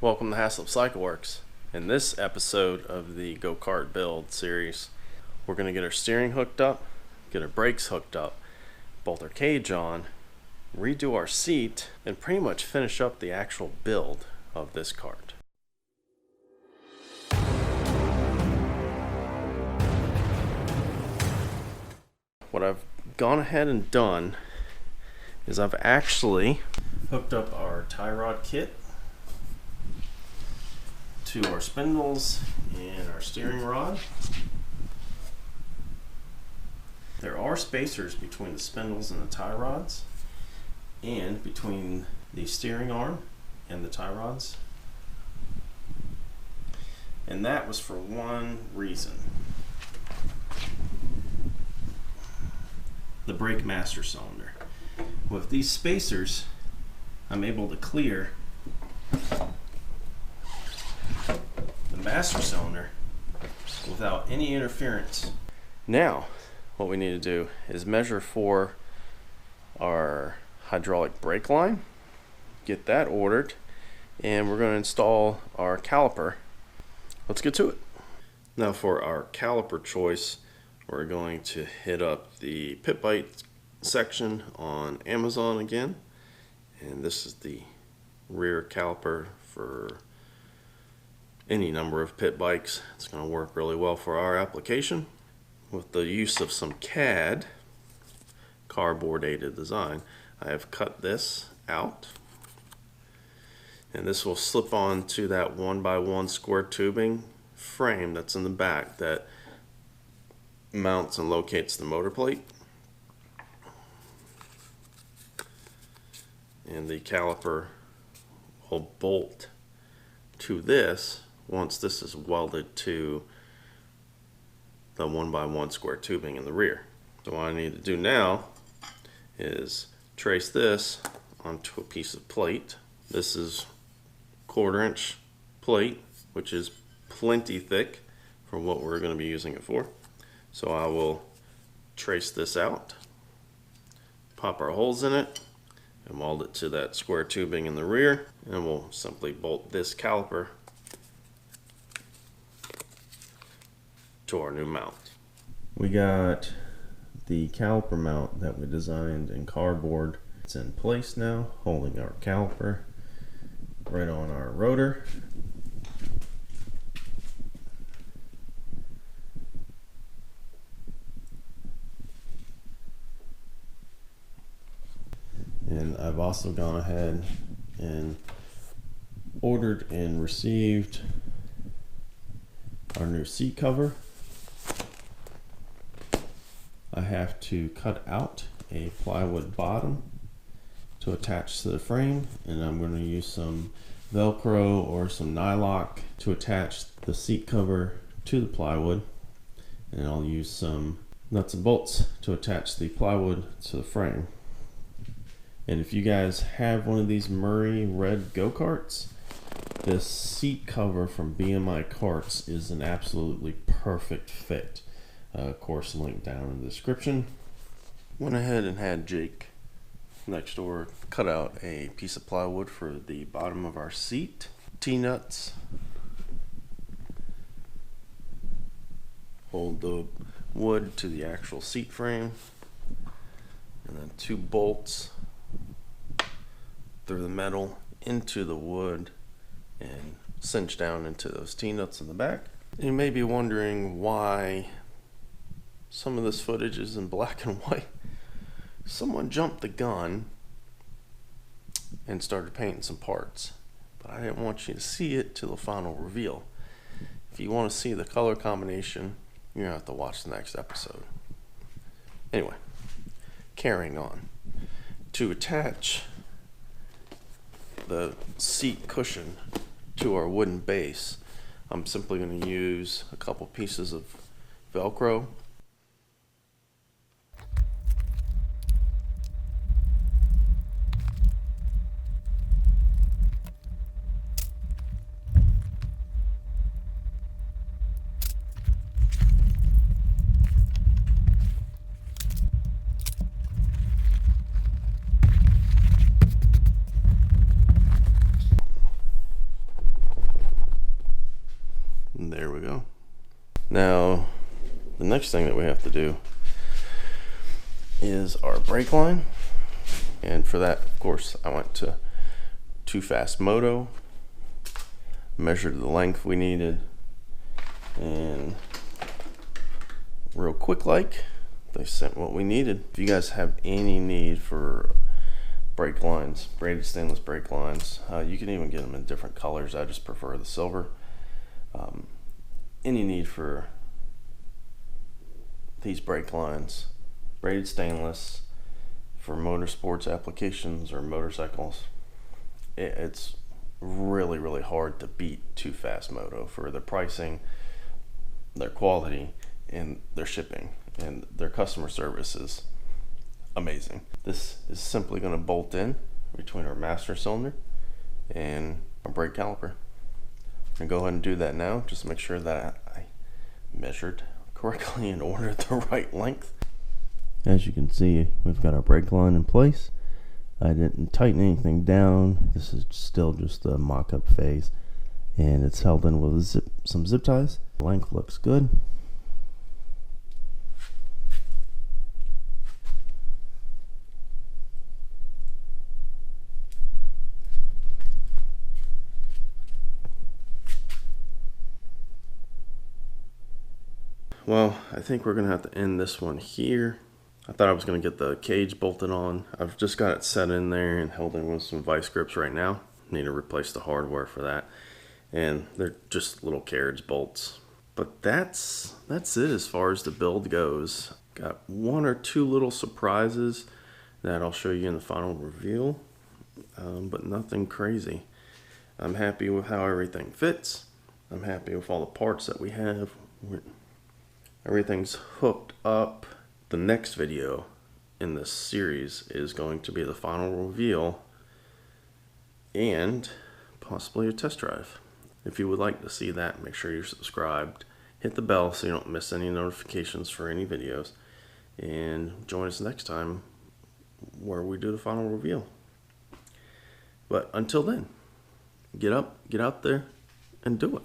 Welcome to Haslip Cycleworks. In this episode of the GoKart build series, we're going to get our steering hooked up, get our brakes hooked up, bolt our cage on, redo our seat, and pretty much finish up the actual build of this kart. What I've gone ahead and done is I've actually hooked up our tie rod kit to our spindles and our steering rod. There are spacers between the spindles and the tie rods, and between the steering arm and the tie rods. And that was for one reason. The brake master cylinder. With these spacers, I'm able to clear the master cylinder without any interference. Now, what we need to do is measure for our hydraulic brake line, get that ordered, and we're going to install our caliper. Let's get to it. Now for our caliper choice, we're going to hit up the pit bite section on Amazon again, and this is the rear caliper for any number of pit bikes. It's going to work really well for our application. With the use of some CAD, cardboard aided design, I have cut this out, and this will slip on to that 1x1 square tubing frame that's in the back that mounts and locates the motor plate. And the caliper will bolt to this once this is welded to the 1x1 square tubing in the rear. So what I need to do now is trace this onto a piece of plate. This is 1/4 inch plate, which is plenty thick for what we're going to be using it for. So I will trace this out, pop our holes in it, and weld it to that square tubing in the rear, and we'll simply bolt this caliper to our new mount. We got the caliper mount that we designed in cardboard. It's in place now, holding our caliper right on our rotor. And I've also gone ahead and ordered and received our new seat cover. I have to cut out a plywood bottom to attach to the frame, and I'm going to use some Velcro or some nylock to attach the seat cover to the plywood, and I'll use some nuts and bolts to attach the plywood to the frame. And if you guys have one of these Murray red go-karts, this seat cover from BMI Karts is an absolutely perfect fit. Of course, link down in the description. Went ahead and had Jake next door cut out a piece of plywood for the bottom of our seat. T-nuts hold the wood to the actual seat frame, and then 2 bolts through the metal into the wood and cinch down into those T-nuts in the back. You may be wondering why some of this footage is in black and white. Someone jumped the gun and started painting some parts, but I didn't want you to see it till the final reveal. If you want to see the color combination, you're gonna have to watch the next episode. Anyway, carrying on. To attach the seat cushion to our wooden base, I'm simply going to use a couple pieces of Velcro. And there we go. Now, the next thing that we have to do is our brake line. And for that, of course, I went to Too Fast Moto, measured the length we needed, and real quick like, they sent what we needed. If you guys have any need for brake lines, braided stainless brake lines, you can even get them in different colors. I just prefer the silver. Any need for these brake lines, braided stainless, for motorsports applications or motorcycles, it's really hard to beat Too Fast Moto for their pricing, their quality, and their shipping, and their customer service is amazing. This is simply going to bolt in between our master cylinder and our brake caliper. I'm going to go ahead and do that now, just to make sure that I measured correctly and ordered the right length. As you can see, we've got our brake line in place. I didn't tighten anything down. This is still just the mock-up phase, and it's held in with some zip ties. The length looks good. Well, I think we're gonna have to end this one here. I thought I was going to get the cage bolted on. I've just got it set in there and held in with some vice grips right now. Need to replace the hardware for that. And they're just little carriage bolts. But that's it as far as the build goes. Got one or two little surprises that I'll show you in the final reveal. But nothing crazy. I'm happy with how everything fits. I'm happy with all the parts that we have. Everything's hooked up. The next video in this series is going to be the final reveal and possibly a test drive. If you would like to see that, make sure you're subscribed. Hit the bell so you don't miss any notifications for any videos. And join us next time where we do the final reveal. But until then, get up, get out there, and do it.